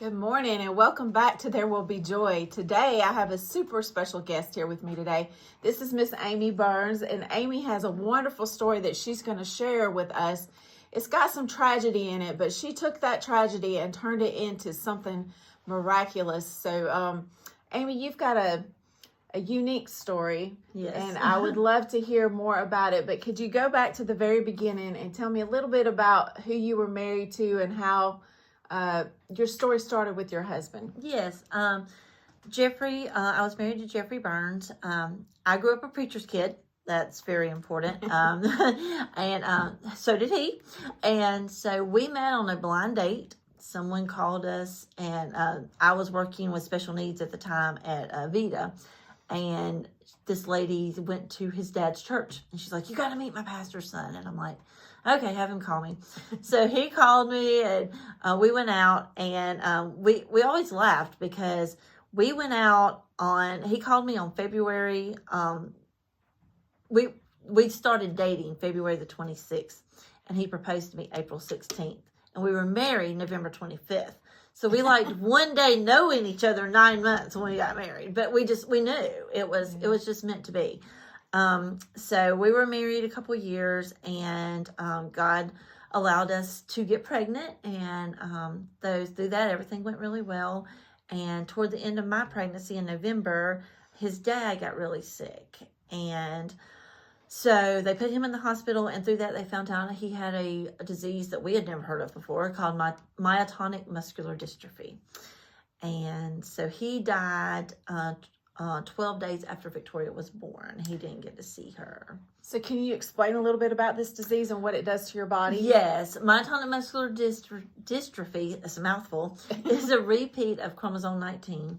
Good morning and welcome back to There Will Be Joy. Today I have a super special guest here with me today. This is Miss Amy Burns, and Amy has a wonderful story that she's going to share with us. It's got some tragedy in it, but she took that tragedy and turned it into something miraculous. So Amy, you've got a unique story. Yes. And I would love to hear more about it, but could you go back to the very beginning and tell me a little bit about who you were married to and how your story started with your husband? Yes. Jeffrey, I was married to Jeffrey Burns. I grew up a preacher's kid. That's very important. And so did he. And so we met on a blind date. Someone called us, and I was working with special needs at the time at Vita. And this lady went to his dad's church, and she's like, "You got to meet my pastor's son." And I'm like, "Okay, have him call me." So he called me, and we went out, and we always laughed because we went out on, he called me on February, we started dating February the 26th, and he proposed to me April 16th, and we were married November 25th. So we like one day knowing each other 9 months when we got married, but we knew it was just meant to be. So we were married a couple years, and God allowed us to get pregnant, and through that everything went really well. And toward the end of my pregnancy in November, his dad got really sick, and so they put him in the hospital, and through that they found out he had a disease that we had never heard of before called myotonic muscular dystrophy. And so he died 12 days after Victoria was born. He didn't get to see her. So can you explain a little bit about this disease and what it does to your body? Yes. Myotonic muscular dystrophy, it's a mouthful, is a repeat of chromosome 19,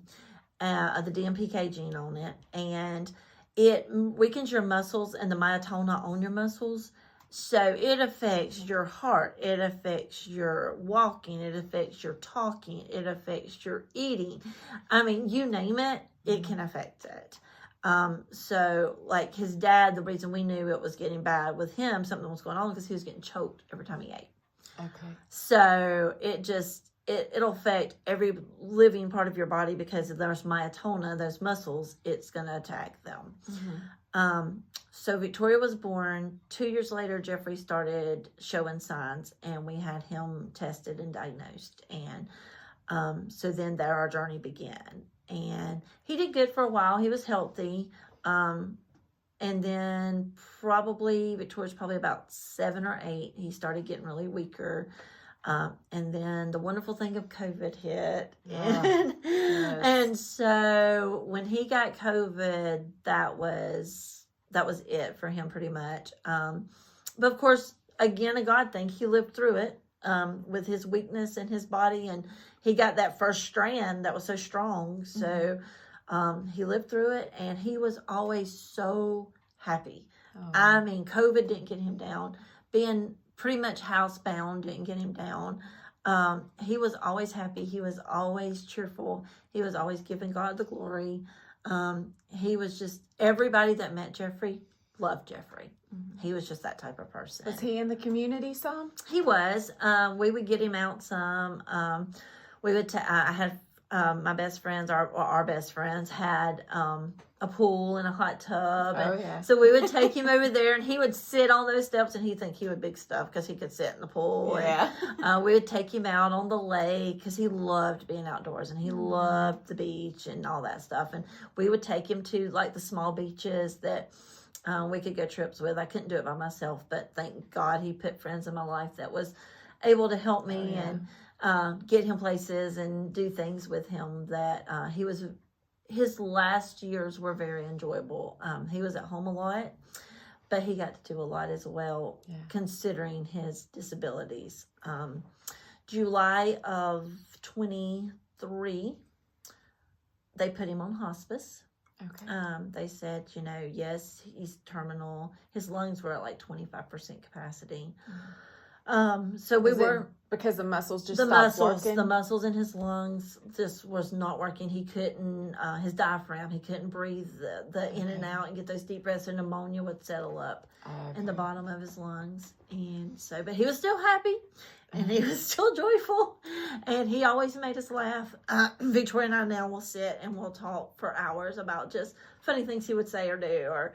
of the DMPK gene on it. And it weakens your muscles and the myotona on your muscles. So it affects your heart. It affects your walking. It affects your talking. It affects your eating. I mean, you name it, it can affect it. So like his dad, the reason we knew it was getting bad with him, something was going on because he was getting choked every time he ate. Okay. So it'll affect every living part of your body because if there's myotona, those muscles, it's going to attack them. Mm-hmm. So Victoria was born. 2 years later, Jeffrey started showing signs, and we had him tested and diagnosed. And so then there our journey began. And he did good for a while. He was healthy. And then Victoria's probably about 7 or 8. He started getting really weaker. And then the wonderful thing of COVID hit. And so when he got COVID, that was it for him pretty much. But of course, again, a God thing, he lived through it with his weakness in his body. And he got that first strand that was so strong. So he lived through it, and he was always so happy. Oh. I mean, COVID didn't get him down. Being pretty much housebound didn't get him down. He was always happy. He was always cheerful. He was always giving God the glory. He was just, everybody that met Jeffrey loved Jeffrey. Mm-hmm. He was just that type of person. Was he in the community some? He was. We would get him out some. We would. I had my best friends. Our best friends had a pool and a hot tub. And so we would take him over there, and he would sit on those steps, and he'd think he was big stuff because he could sit in the pool. Yeah. And we would take him out on the lake because he loved being outdoors, and he loved the beach and all that stuff. And we would take him to like the small beaches that we could go trips with. I couldn't do it by myself, but thank God he put friends in my life that was able to help me and get him places and do things with him that his last years were very enjoyable. He was at home a lot, but he got to do a lot as well, considering his disabilities. July of 23, they put him on hospice. Okay. They said, yes, he's terminal. His lungs were at like 25% capacity. Mm-hmm. So we were Because the muscles just the stopped muscles, working? the muscles in his lungs just was not working. He couldn't, his diaphragm, he couldn't breathe the in and out and get those deep breaths, and pneumonia would settle up in the bottom of his lungs. And so, but he was still happy, and he was still joyful, and he always made us laugh. Victoria and I now will sit and we'll talk for hours about just funny things he would say or do, or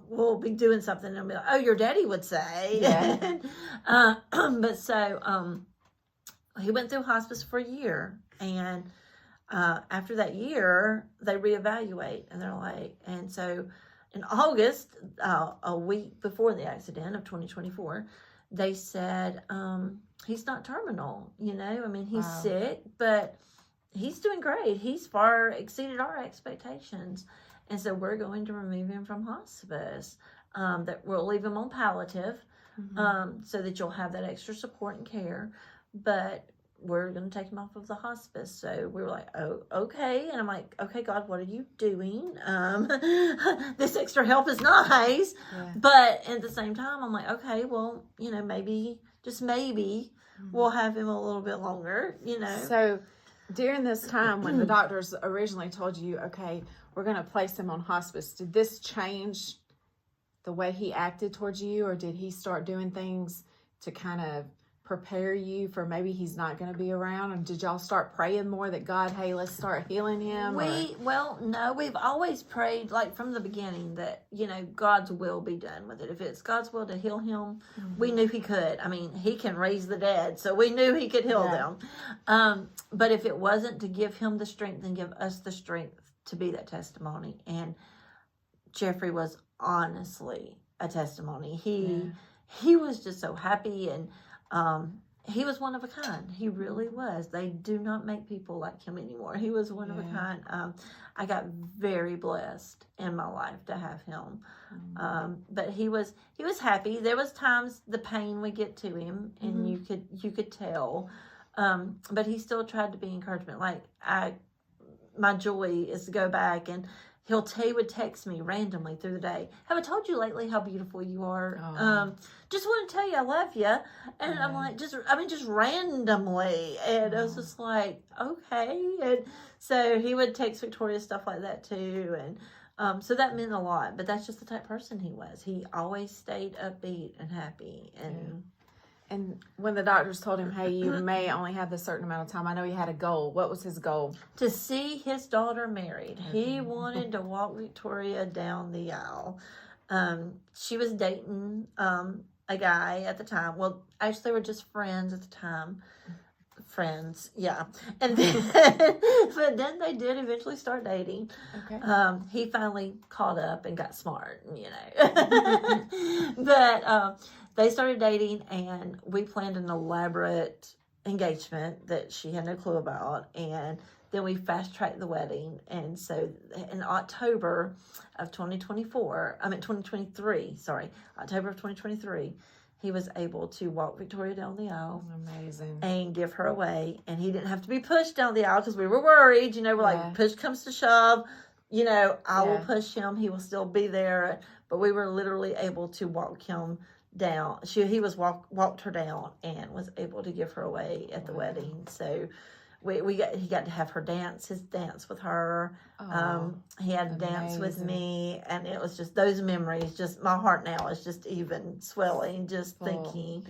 we'll be doing something and be like, oh, your daddy would say. Yeah. But so he went through hospice for a year, and after that year they reevaluate, and they're like, and so in August, a week before the accident of 2024, they said he's not terminal. I mean, he's sick, but he's doing great. He's far exceeded our expectations. And so we're going to remove him from hospice. That we'll leave him on palliative, so that you'll have that extra support and care. But we're going to take him off of the hospice. So we were like, oh, okay. And I'm like, okay, God, what are you doing? This extra help is nice. Yeah. But at the same time, I'm like, okay, well, maybe, just maybe, we'll have him a little bit longer, So during this time when the doctors originally told you, okay, we're going to place him on hospice, did this change the way he acted towards you, or did he start doing things to kind of prepare you for maybe he's not going to be around? And did y'all start praying more that God, hey, let's start healing him? Well, no, we've always prayed, like from the beginning, that God's will be done with it. If it's God's will to heal him, we knew he could. I mean, he can raise the dead, so we knew he could heal them. But if it wasn't, to give him the strength and give us the strength to be that testimony. And Jeffrey was honestly a testimony. He was just so happy, and he was one of a kind. He really was. They do not make people like him anymore. He was one of a kind. I got very blessed in my life to have him. But he was happy. There was times the pain would get to him, and you could tell. But he still tried to be encouragement. Like my joy is to go back, and he would text me randomly through the day. Have I told you lately how beautiful you are? Just want to tell you I love you. And I'm like, just randomly. And I was just like, okay. And so he would text Victoria stuff like that too. And so that meant a lot. But that's just the type of person he was. He always stayed upbeat and happy. And when the doctors told him, hey, you may only have this certain amount of time, I know he had a goal. What was his goal? To see his daughter married. He wanted to walk Victoria down the aisle. She was dating a guy at the time. Well, actually, they were just friends at the time. Friends, yeah. And then, but then they did eventually start dating. Okay. He finally caught up and got smart, But they started dating, and we planned an elaborate engagement that she had no clue about. And then we fast-tracked the wedding. And so in October of 2023, he was able to walk Victoria down the aisle. Amazing. And give her away. And he didn't have to be pushed down the aisle, because we were worried. We're like, push comes to shove. I will push him. He will still be there. But we were literally able to walk him down. He walked her down and was able to give her away at the wedding. So he got to have his dance with her. He had a dance with me, and it was just those memories. Just my heart now is just even swelling just thinking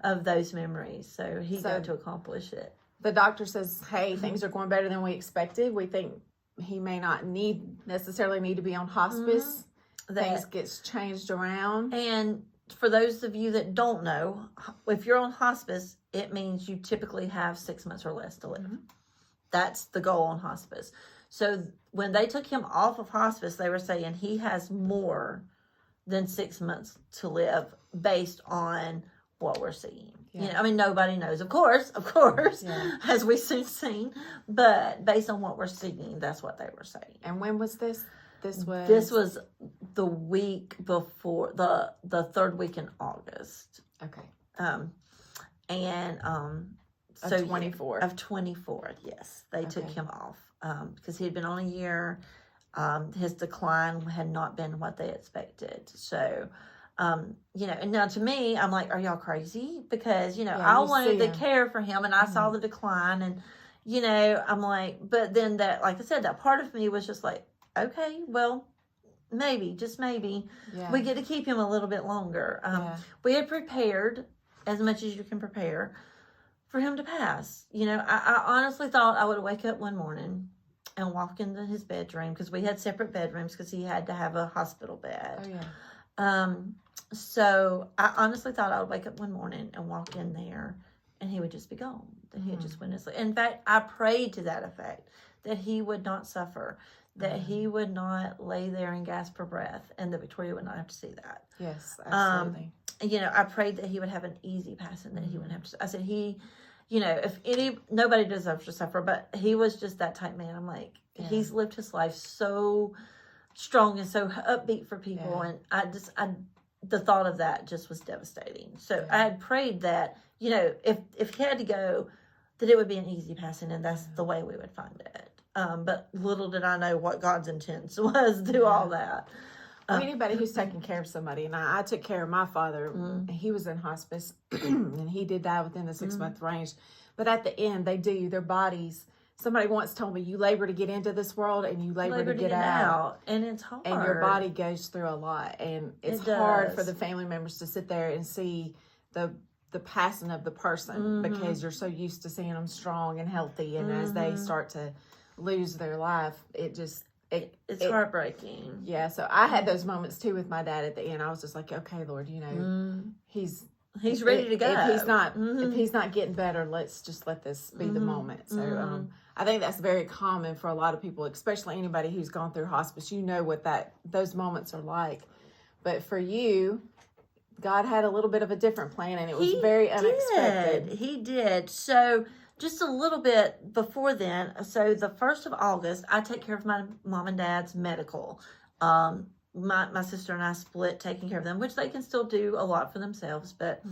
of those memories. So he got to accomplish it. The doctor says, hey, things are going better than we expected. We think he may not necessarily need to be on hospice. Things gets changed around. And for those of you that don't know, if you're on hospice, it means you typically have 6 months or less to live. That's the goal on hospice. So when they took him off of hospice, they were saying he has more than 6 months to live based on what we're seeing. Nobody knows, of course, as we've soon seen, but based on what we're seeing, that's what they were saying. And when was this? This was the week before, the third week in August. Okay. So 24. Of 24, yes. They took him off because he had been on a year. His decline had not been what they expected. So You know, and now to me, I'm like, are y'all crazy? Because, you know, Yeah, I you wanted see to him. care for him and I saw the decline and, you know, I'm like, but then that, like I said, that part of me was just like, okay, well, maybe, just maybe, Yeah. we get to keep him a little bit longer. Yeah. We had prepared as much as you can prepare for him to pass. You know, I honestly thought I would wake up one morning and walk into his bedroom because we had separate bedrooms because he had to have a hospital bed. Oh, yeah. So I honestly thought I would wake up one morning and walk in there and he would just be gone. That he had just went to sleep. In fact, I prayed to that effect, that he would not suffer, that he would not lay there and gasp for breath, and that Victoria would not have to see that. Yes, absolutely. You know, I prayed that he would have an easy passing, that he wouldn't have to. I said, you know, nobody deserves to suffer, but he was just that type man. I'm like, he's lived his life so strong and so upbeat for people, and the thought of that just was devastating. So I had prayed that, you know, if he had to go, that it would be an easy passing, and that's the way we would find it. But little did I know what God's intent was through all that. Anybody who's taking care of somebody, and I took care of my father, and he was in hospice, and he did die within the 6-month range. But at the end, their bodies. Somebody once told me, you labor to get into this world, and you labor to get out. And it's hard. And your body goes through a lot, and it's hard for the family members to sit there and see the passing of the person because you're so used to seeing them strong and healthy, and as they start to lose their life, it's heartbreaking. Yeah, so I had those moments too with my dad at the end. I was just like, okay, Lord, you know, he's ready to go. If he's not getting better, let's just let this be the moment. So I think that's very common for a lot of people, especially anybody who's gone through hospice. You know what those moments are like. But for you, God had a little bit of a different plan, and it was very unexpected. He did. So just a little bit before then, so the 1st of August, I take care of my mom and dad's medical. My sister and I split taking care of them, which they can still do a lot for themselves. But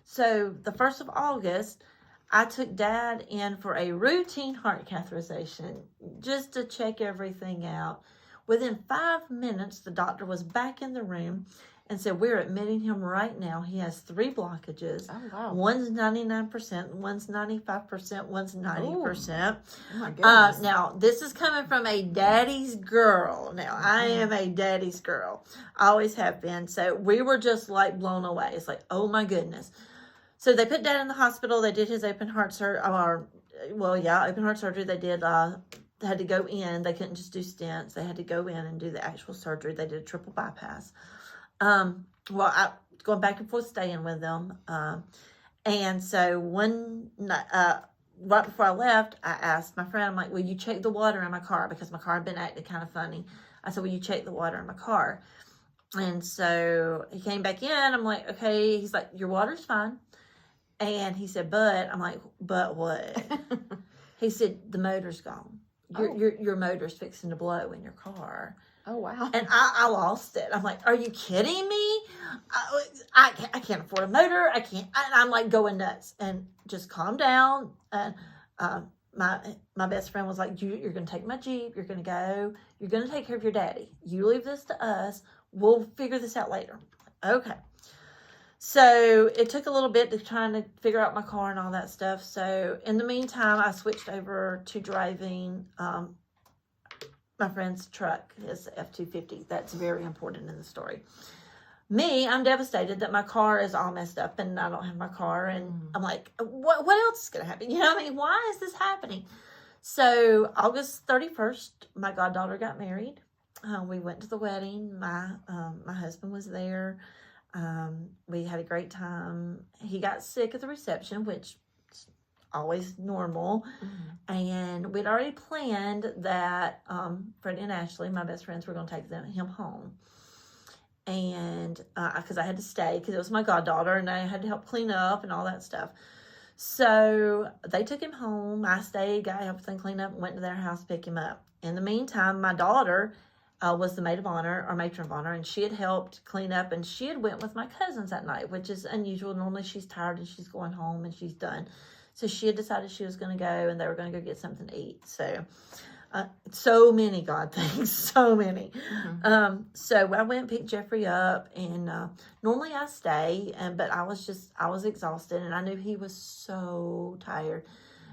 so the 1st of August, I took Dad in for a routine heart catheterization just to check everything out. Within 5 minutes, the doctor was back in the room and said, we're admitting him right now. He has 3 blockages. Oh, wow. One's 99%, one's 95%, one's 90%. Oh, my goodness. Now, this is coming from a daddy's girl. Now, I am a daddy's girl. I always have been. So we were just like blown away. It's like, oh my goodness. So they put Dad in the hospital. They did his open heart surgery. Open heart surgery. They did. They had to go in. They couldn't just do stents. They had to go in and do the actual surgery. They did a triple bypass. I going back and forth staying with them. And so one night, right before I left, I asked my friend, I'm like, will you check the water in my car? Because my car had been acting kind of funny. I said, will you check the water in my car? And so he came back in. I'm like, okay. He's like, your water's fine. And he said, but, I'm like, but what? He said, the motor's gone. Your motor's fixing to blow in your car. Oh, wow. And I lost it. I'm like, are you kidding me? I can't afford a motor. I can't. I'm like going nuts. And just calm down. And my best friend was like, you're going to take my Jeep. You're going to go. You're going to take care of your daddy. You leave this to us. We'll figure this out later. Okay. So it took a little bit to trying to figure out my car and all that stuff. So in the meantime, I switched over to driving my friend's truck, his F-250. That's very important in the story. Me, I'm devastated that my car is all messed up and I don't have my car. And I'm like, what else is going to happen? You know what I mean? Why is this happening? So August 31st, my goddaughter got married. We went to the wedding. My husband was there. We had a great time. He got sick at the reception, which is always normal. And we'd already planned that Freddie and Ashley, my best friends, were going to take him home. And because I had to stay because it was my goddaughter and I had to help clean up and all that stuff. So they took him home. I stayed, got everything cleaned up, went to their house to pick him up. In the meantime, my daughter was the maid of honor or matron of honor, and she had helped clean up, and she had went with my cousins that night, which is unusual. Normally she's tired and she's going home and she's done. So she had decided she was going to go and they were going to go get something to eat. So So many God things, so many. Mm-hmm. So I went and picked Jeffrey up, and normally I stay, but I was exhausted, and I knew he was so tired,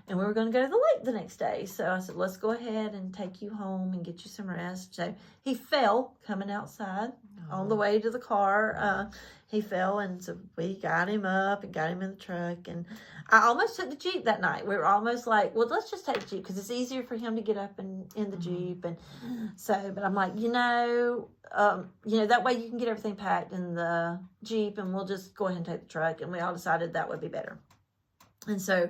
and we were going to go to the lake the next day. So I said, let's go ahead and take you home and get you some rest. So he fell coming outside on the way to the car. He fell, and so we got him up and got him in the truck, and I almost took the Jeep that night. We were almost like, well, let's just take the Jeep because it's easier for him to get up in the Jeep. And so, but I'm like, that way you can get everything packed in the Jeep, and we'll just go ahead and take the truck. And we all decided that would be better. And so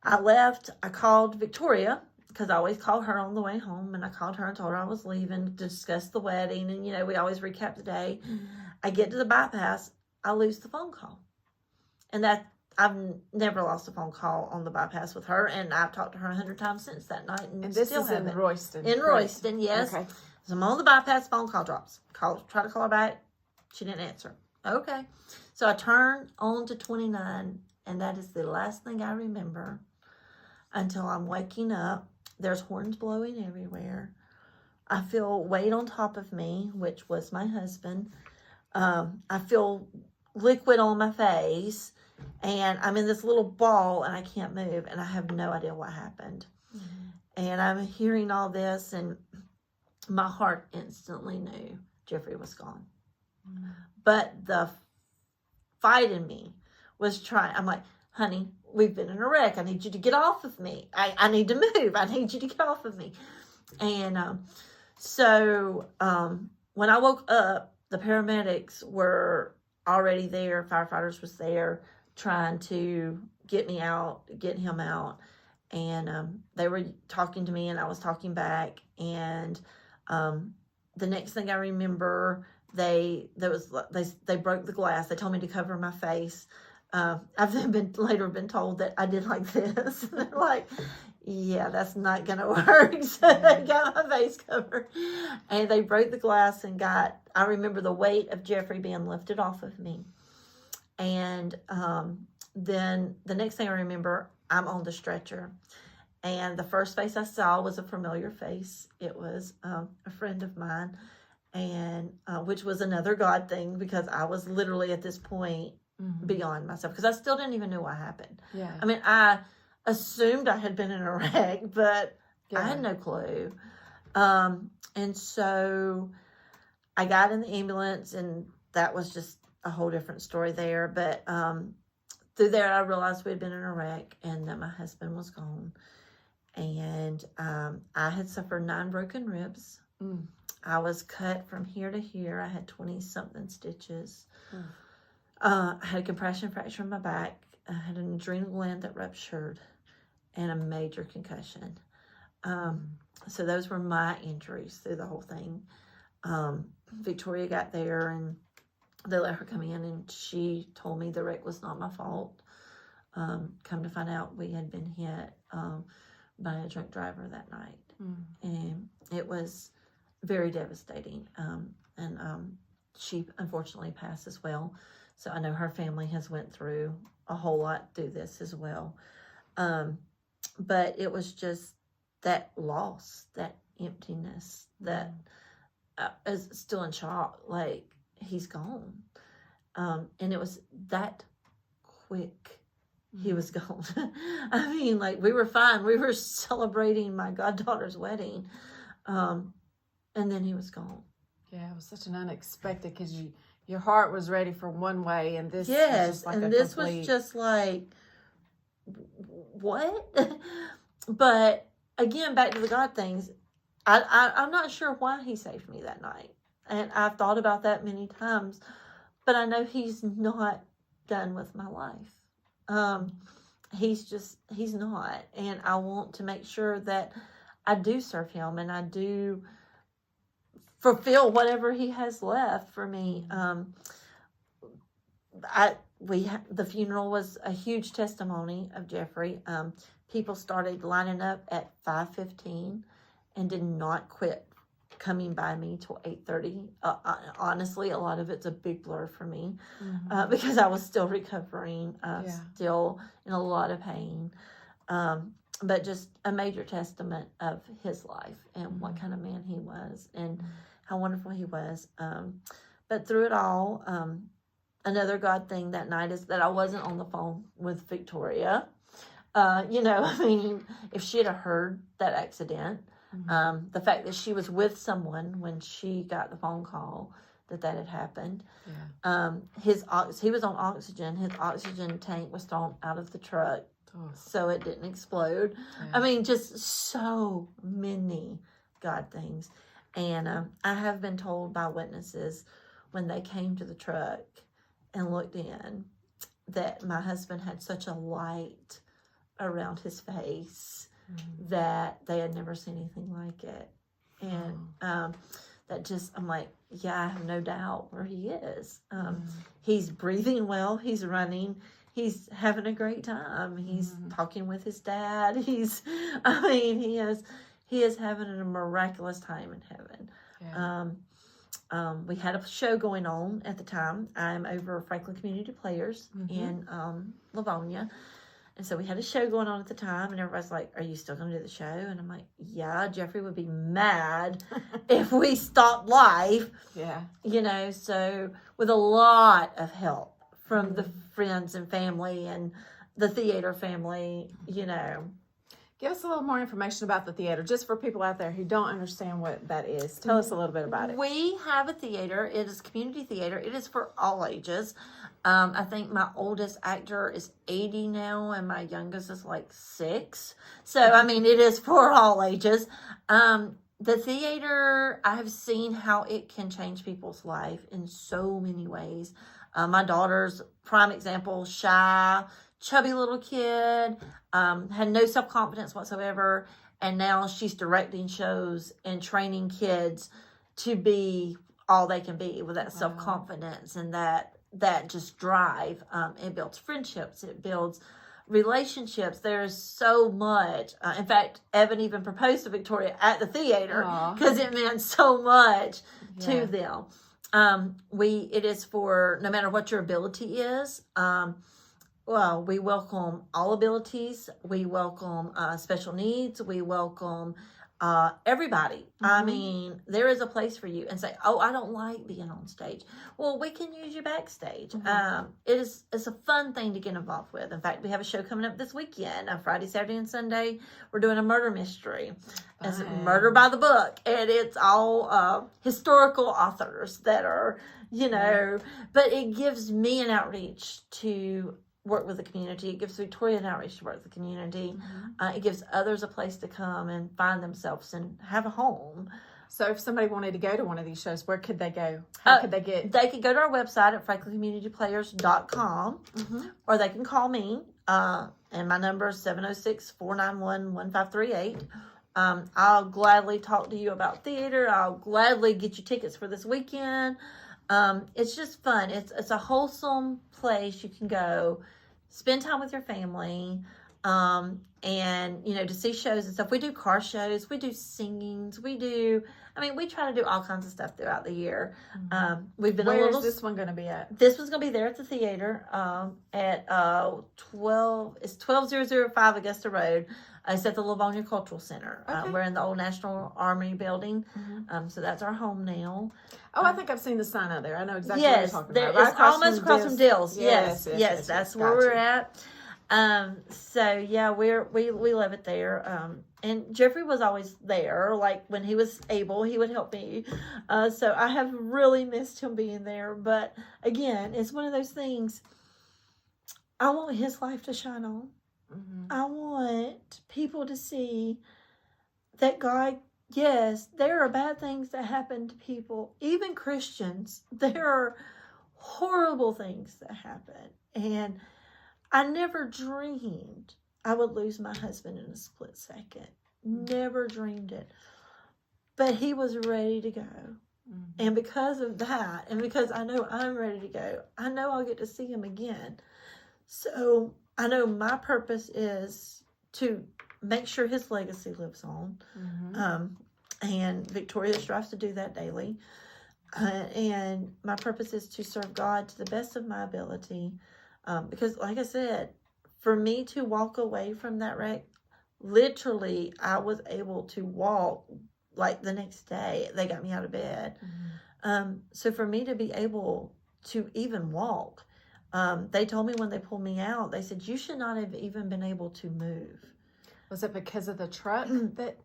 I left. I called Victoria because I always call her on the way home, and I called her and told her I was leaving to discuss the wedding. And, we always recap the day. I get to the bypass. I lose the phone call. And I've never lost a phone call on the bypass with her, and I've talked to her 100 times since that night, and this still is in haven't. Royston. In Royston, yes. Okay. So I'm on the bypass, phone call drops. Try to call her back. She didn't answer. Okay. So I turn on to 29, and that is the last thing I remember until I'm waking up. There's horns blowing everywhere. I feel weight on top of me, which was my husband. I feel liquid on my face, and I'm in this little ball, and I can't move, and I have no idea what happened. Mm-hmm. And I'm hearing all this, and my heart instantly knew Jeffrey was gone. Mm-hmm. But the fight in me was trying. I'm like, honey, we've been in a wreck. I need you to get off of me. I need to move. I need you to get off of me. And so when I woke up, the paramedics were already there. Firefighters was there trying to get me out, get him out. And they were talking to me, and I was talking back. And the next thing I remember, they broke the glass. They told me to cover my face. I've then later been told that I did like this. They're like, yeah, that's not gonna work. So they got my face covered, and they broke the glass and I remember the weight of Jeffrey being lifted off of me. And then the next thing I remember, I'm on the stretcher, and the first face I saw was a familiar face. It was a friend of mine, and which was another God thing, because I was literally at this point beyond myself, because I still didn't even know what happened. Yeah. I mean, I assumed I had been in a wreck, but I had no clue. And so I got in the ambulance, and that was just a whole different story there. But through there, I realized we had been in a wreck, and that my husband was gone. And I had suffered 9 broken ribs. I was cut from here to here. I had 20-something stitches. I had a compression fracture in my back. I had an adrenal gland that ruptured, and a major concussion. So those were my injuries through the whole thing. Victoria got there, and they let her come in, and she told me the wreck was not my fault. Come to find out, we had been hit by a drunk driver that night. And it was very devastating. And she unfortunately passed as well. So I know her family has went through a whole lot through this as well. But it was just that loss, that emptiness, that is still in shock. Like, he's gone. And it was that quick. He was gone. I mean, like, we were fine. We were celebrating my goddaughter's wedding. And then he was gone. Yeah, it was such an unexpected, because your heart was ready for one way, and this yes, was just like and this was just like, what? But again, back to the God things, I'm not sure why he saved me that night. And I've thought about that many times, but I know he's not done with my life. He's not. And I want to make sure that I do serve him, and I do fulfill whatever he has left for me. The funeral was a huge testimony of Jeffrey. People started lining up at 5:15 and did not quit coming by me till 8:30. Honestly, a lot of it's a big blur for me, because I was still recovering, still in a lot of pain. but just a major testament of his life and what kind of man he was and how wonderful he was. But through it all, another God thing that night is that I wasn't on the phone with Victoria. I mean, if she had heard that accident, the fact that she was with someone when she got the phone call that had happened. Yeah. He was on oxygen. His oxygen tank was thrown out of the truck, so it didn't explode. Yeah. I mean, just so many God things. And I have been told by witnesses when they came to the truck and looked in that my husband had such a light around his face that they had never seen anything like it. And that just, I'm like, yeah, I have no doubt where he is. He's breathing well. He's running. He's having a great time. He's talking with his dad. He is having a miraculous time in heaven. Yeah. We had a show going on at the time. I'm over Franklin Community Players in Livonia. And so we had a show going on at the time, and everybody's like, are you still going to do the show? And I'm like, yeah, Jeffrey would be mad if we stopped live. Yeah. So with a lot of help from the friends and family and the theater family, Give us a little more information about the theater, just for people out there who don't understand what that is. Tell us a little bit about it. We have a theater. It is community theater. It is for all ages. I think my oldest actor is 80 now, and my youngest is like 6. So, I mean, it is for all ages. The theater, I have seen how it can change people's life in so many ways. My daughter's prime example, shy, chubby little kid, had no self-confidence whatsoever, and now she's directing shows and training kids to be all they can be with that self-confidence and that just drive. It builds friendships. It builds relationships. There's so much. In fact, Evan even proposed to Victoria at the theater because it meant so much to them. It is for no matter what your ability is. Well, we welcome all abilities. We welcome special needs. We welcome everybody. I mean, there is a place for you. And say, oh, I don't like being on stage. Well, we can use you backstage. It's a fun thing to get involved with. In fact, we have a show coming up this weekend, Friday, Saturday, and Sunday. We're doing a murder mystery. It's Murder by the Book. And it's all historical authors that are, but it gives me an outreach to work with the community. It gives Victoria an outreach to work with the community. It gives others a place to come and find themselves and have a home. So if somebody wanted to go to one of these shows, where could they go? How could they get? They could go to our website at franklincommunityplayers.com or they can call me. And my number is 706-491-1538. I'll gladly talk to you about theater. I'll gladly get you tickets for this weekend. It's just fun. It's a wholesome place you can go, spend time with your family, and to see shows and stuff. We do car shows, we do singings, we try to do all kinds of stuff throughout the year. We've been Where is this one going to be at? This one's going to be there at the theater at 12005 Augusta Road. It's at the Livonia Cultural Center. We're in the old National Army building. So that's our home now. Oh, I think I've seen the sign out there. I know exactly what you're talking about. It's almost across from Dill's. Yes, that's where we're at. So yeah, we love it there. And Jeffrey was always there. Like when he was able, he would help me. So I have really missed him being there. But again, it's one of those things. I want his life to shine on. I want people to see that God, yes, there are bad things that happen to people, even Christians. There are horrible things that happen. And I never dreamed I would lose my husband in a split second. Never dreamed it. But he was ready to go. And because of that, and because I know I'm ready to go, I know I'll get to see him again. So I know my purpose is to make sure his legacy lives on. And Victoria strives to do that daily. And my purpose is to serve God to the best of my ability. Because like I said, for me to walk away from that wreck literally, I was able to walk like the next day. They got me out of bed. So for me to be able to even walk, they told me when they pulled me out, they said, you should not have even been able to move. Was it because of the truck that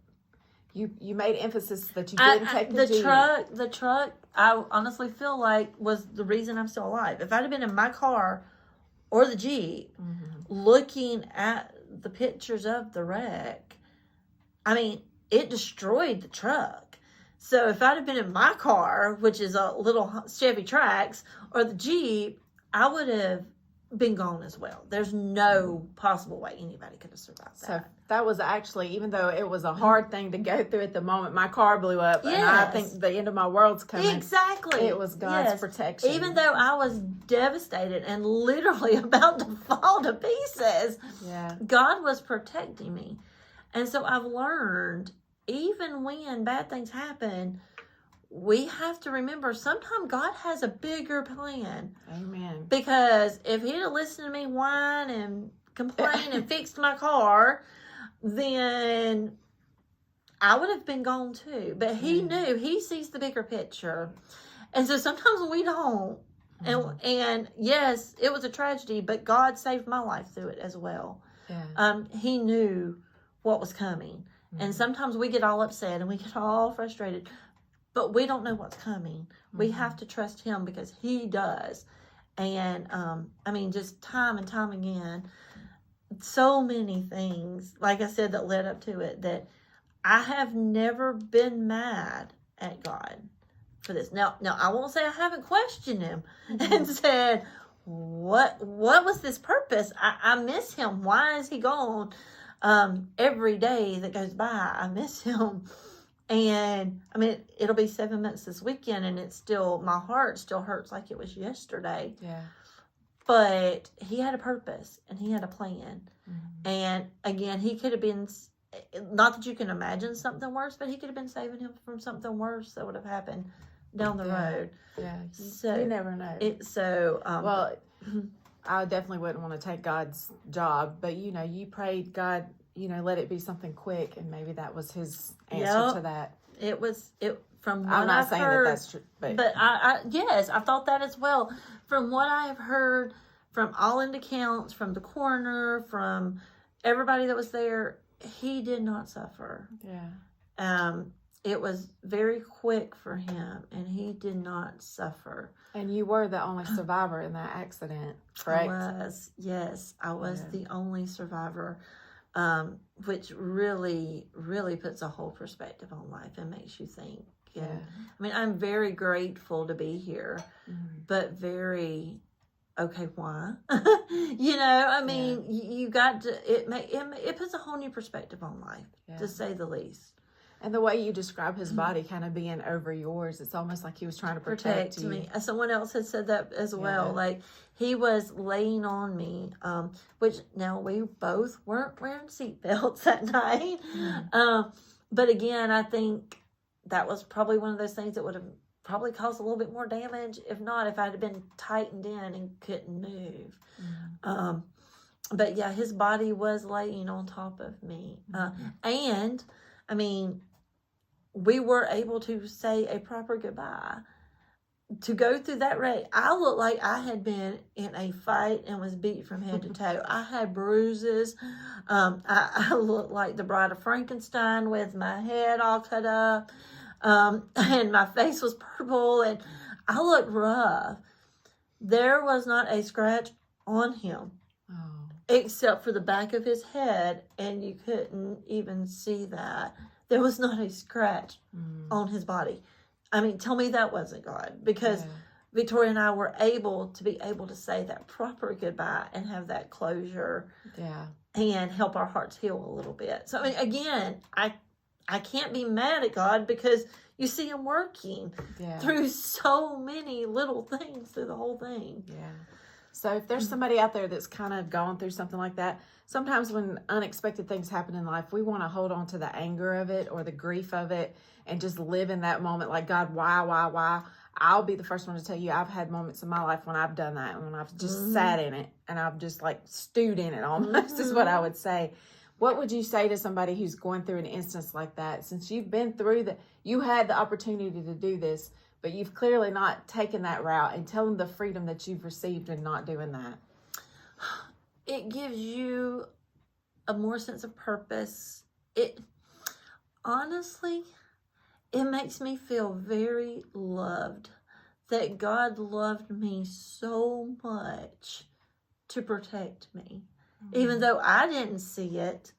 you made emphasis that you didn't take the Jeep? The truck, I honestly feel like was the reason I'm still alive. If I'd have been in my car or the Jeep looking at the pictures of the wreck, I mean, it destroyed the truck. So if I'd have been in my car, which is a little Chevy Trax, or the Jeep, I would have been gone as well. There's no possible way anybody could have survived that. So that was actually, even though it was a hard thing to go through at the moment, my car blew up, and I think the end of my world's coming. Exactly. It was God's protection. Even though I was devastated and literally about to fall to pieces, God was protecting me. And so I've learned, even when bad things happen, we have to remember sometimes God has a bigger plan. Amen. Because if he'd have listened to me whine and complain and fixed my car, then I would have been gone too. But he knew, he sees the bigger picture. And so sometimes we don't. And yes, it was a tragedy, but God saved my life through it as well. He knew what was coming. And sometimes we get all upset and we get all frustrated, but we don't know what's coming. We have to trust him because he does. And, I mean, just time and time again, so many things, like I said, that led up to it, that I have never been mad at God for this. Now, I won't say I haven't questioned him and said, what was this purpose? I miss him. Why is he gone? Every day that goes by, I miss him. And I mean, it'll be 7 months this weekend, and it's still, my heart still hurts like it was yesterday. But he had a purpose and he had a plan. And again, he could have been, not that you can imagine something worse, but he could have been saving him from something worse that would have happened down the road. So you never know. Well, I definitely wouldn't want to take God's job, but you prayed, God, let it be something quick, and maybe that was his answer to that. From what I'm not saying heard, that that's true, but yes, I thought that as well. From what I have heard, from all end accounts, from the coroner, from everybody that was there, he did not suffer. It was very quick for him, and he did not suffer. And you were the only survivor in that accident, correct? I was the only survivor, which really, really puts a whole perspective on life and makes you think. I mean, I'm very grateful to be here, but very, okay, why? I mean, you got to, it puts a whole new perspective on life, to say the least. And the way you describe his body kind of being over yours, it's almost like he was trying to protect you. Me. Someone else had said that as well. Like, he was laying on me, which now we both weren't wearing seatbelts that night. But again, I think that was probably one of those things that would have probably caused a little bit more damage. If not, if I'd have been tightened in and couldn't move. But yeah, his body was laying on top of me. And I mean, we were able to say a proper goodbye. To go through that wreck, I looked like I had been in a fight and was beat from head to toe. I had bruises. I looked like the Bride of Frankenstein with my head all cut up. And my face was purple, and I looked rough. There was not a scratch on him. Except for the back of his head, and you couldn't even see that. There was not a scratch on his body. I mean, tell me that wasn't God, because Victoria and I were able to say that proper goodbye and have that closure, and help our hearts heal a little bit. So I mean, again, I can't be mad at God, because you see him working through so many little things through the whole thing. So if there's somebody out there that's kind of gone through something like that, sometimes when unexpected things happen in life, we want to hold on to the anger of it or the grief of it and just live in that moment like, God, why? I'll be the first one to tell you, I've had moments in my life when I've done that, and when I've just sat in it and I've just like stewed in it almost is what I would say. What would you say to somebody who's going through an instance like that? Since you've been through that, you had the opportunity to do this, but you've clearly not taken that route, and tell them the freedom that you've received in not doing that. It gives you a more sense of purpose. It honestly, it makes me feel very loved, that God loved me so much to protect me. Even though I didn't see it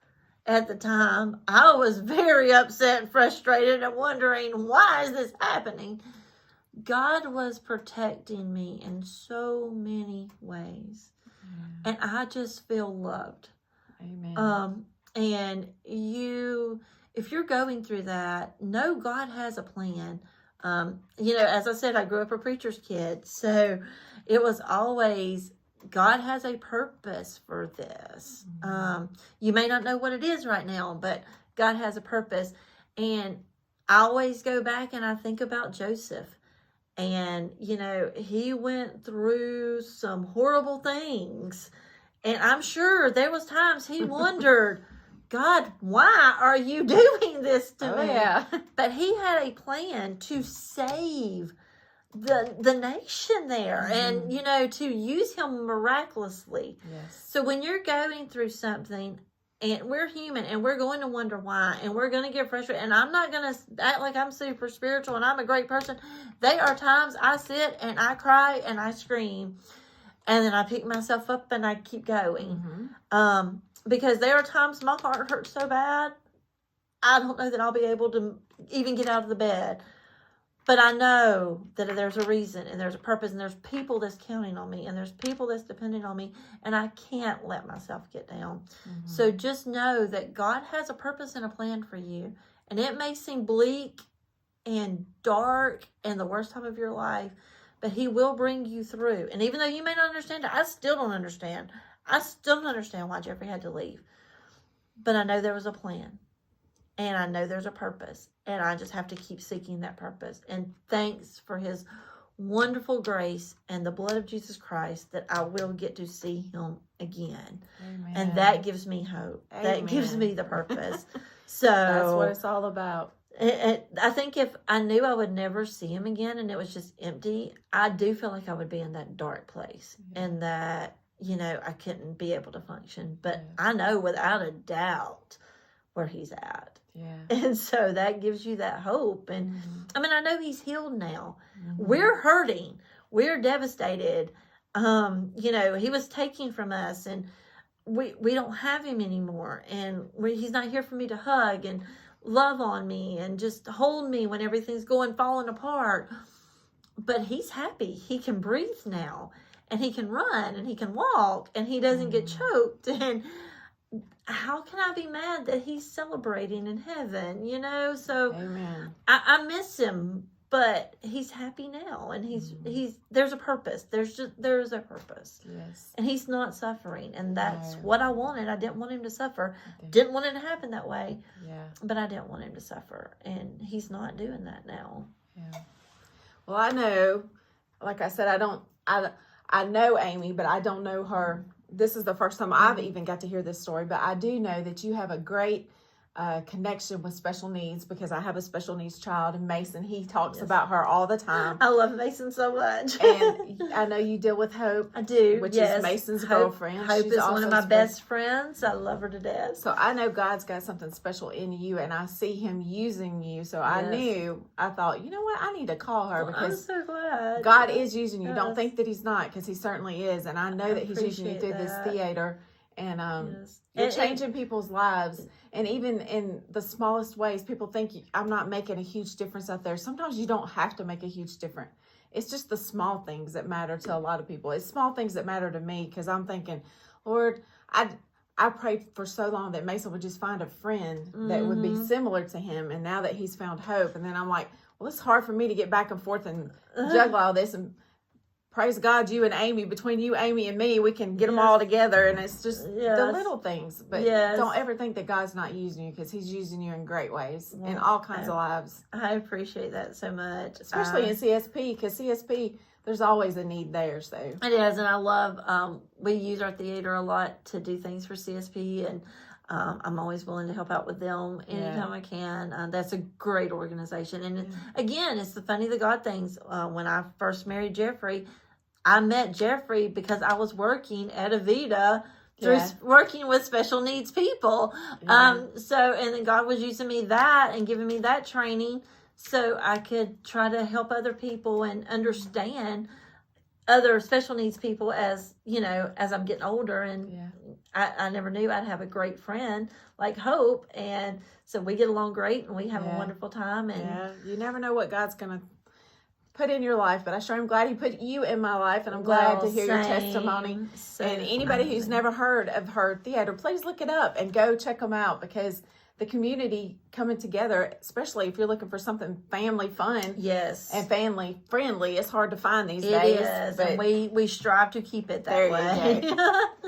at the time, I was very upset and frustrated and wondering, why is this happening? God was protecting me in so many ways. And I just feel loved. Amen. And if you're going through that, know God has a plan. As I said, I grew up a preacher's kid. So it was always, God has a purpose for this. You may not know what it is right now, but God has a purpose. And I always go back and I think about Joseph. And, he went through some horrible things. And I'm sure there was times he wondered, God, why are you doing this to me? Yeah. But he had a plan to save the nation there, and to use him miraculously. Yes. So when you're going through something, and we're human, and we're going to wonder why, and we're going to get frustrated, and I'm not going to act like I'm super spiritual and I'm a great person. There are times I sit and I cry and I scream, and then I pick myself up and I keep going. Because there are times my heart hurts so bad, I don't know that I'll be able to even get out of the bed. But I know that there's a reason, and there's a purpose, and there's people that's counting on me, and there's people that's depending on me, and I can't let myself get down. So just know that God has a purpose and a plan for you. And it may seem bleak and dark and the worst time of your life, but he will bring you through. And even though you may not understand it, I still don't understand. I still don't understand why Jeffrey had to leave. But I know there was a plan. And I know there's a purpose. And I just have to keep seeking that purpose. And thanks for his wonderful grace and the blood of Jesus Christ that I will get to see him again. Amen. And that gives me hope. Amen. That gives me the purpose. So that's what it's all about. I think if I knew I would never see him again and it was just empty, I do feel like I would be in that dark place. And that, I couldn't be able to function. But I know without a doubt where he's at. And so that gives you that hope. And I know he's healed now. We're hurting. We're devastated. He was taking from us, and we don't have him anymore. And he's not here for me to hug and love on me and just hold me when everything's falling apart. But he's happy. He can breathe now, and he can run, and he can walk, and he doesn't get choked. And how can I be mad that he's celebrating in heaven, So Amen. I miss him, but he's happy now, and he's there's a purpose. There's a purpose. Yes. And he's not suffering, and that's what I wanted. I didn't want him to suffer. Didn't want it to happen that way. Yeah. But I didn't want him to suffer, and he's not doing that now. Yeah. Well, I know, like I said, I know Amy, but I don't know her. This is the first time I've even got to hear this story, but I do know that you have a great connection with special needs, because I have a special needs child, and Mason, he talks about her all the time. I love Mason so much. And I know you deal with Hope. I do, which is Mason's girlfriend. Hope She's is one of my also best friends. I love her to death. So I know God's got something special in you, and I see him using you. So I thought, you know what? I need to call her, because I'm so glad. God is using you. Don't think that he's not, because he certainly is. And I know that he's using you through this theater. And you're changing people's lives. And even in the smallest ways, people think I'm not making a huge difference out there. Sometimes you don't have to make a huge difference. It's just the small things that matter to a lot of people. It's small things that matter to me, because I'm thinking, Lord, I prayed for so long that Mason would just find a friend that would be similar to him. And now that he's found Hope, and then I'm like, well, it's hard for me to get back and forth and juggle all this. And praise God, you and Amy, between you, Amy, and me, we can get them all together. And it's just the little things. But don't ever think that God's not using you, because he's using you in great ways in all kinds of lives. I appreciate that so much. Especially in CSP, because CSP, there's always a need there. So it is, and I love, we use our theater a lot to do things for CSP. And I'm always willing to help out with them anytime I can. That's a great organization. And again, it's the funny the God things. When I first married Jeffrey, I met Jeffrey because I was working at Avita through working with special needs people. And then God was using me that and giving me that training so I could try to help other people and understand other special needs people as, as I'm getting older. And I never knew I'd have a great friend like Hope. And so we get along great and we have a wonderful time. And you never know what God's going to put in your life, but I sure am glad he put you in my life, and I'm glad to hear your testimony. And anybody who's never heard of her theater, please look it up and go check them out, because the community coming together, especially if you're looking for something family fun and family friendly, it's hard to find these days. It is, but and we strive to keep it that way.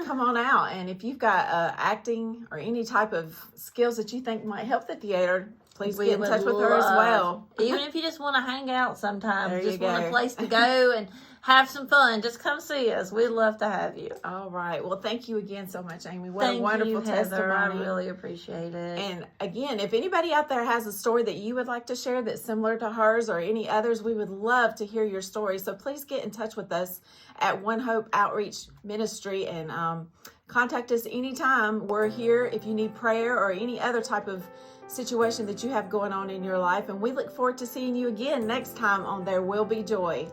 Come on out, and if you've got acting or any type of skills that you think might help the theater, please get in touch with her as well. Even if you just want to hang out sometime, just want a place to go and have some fun, just come see us. We'd love to have you. All right. Well, thank you again so much, Amy. What a wonderful testimony. I really appreciate it. And again, if anybody out there has a story that you would like to share that's similar to hers or any others, we would love to hear your story. So please get in touch with us at One Hope Outreach Ministry and contact us anytime. We're here if you need prayer or any other type of situation that you have going on in your life. And we look forward to seeing you again next time on There Will Be Joy.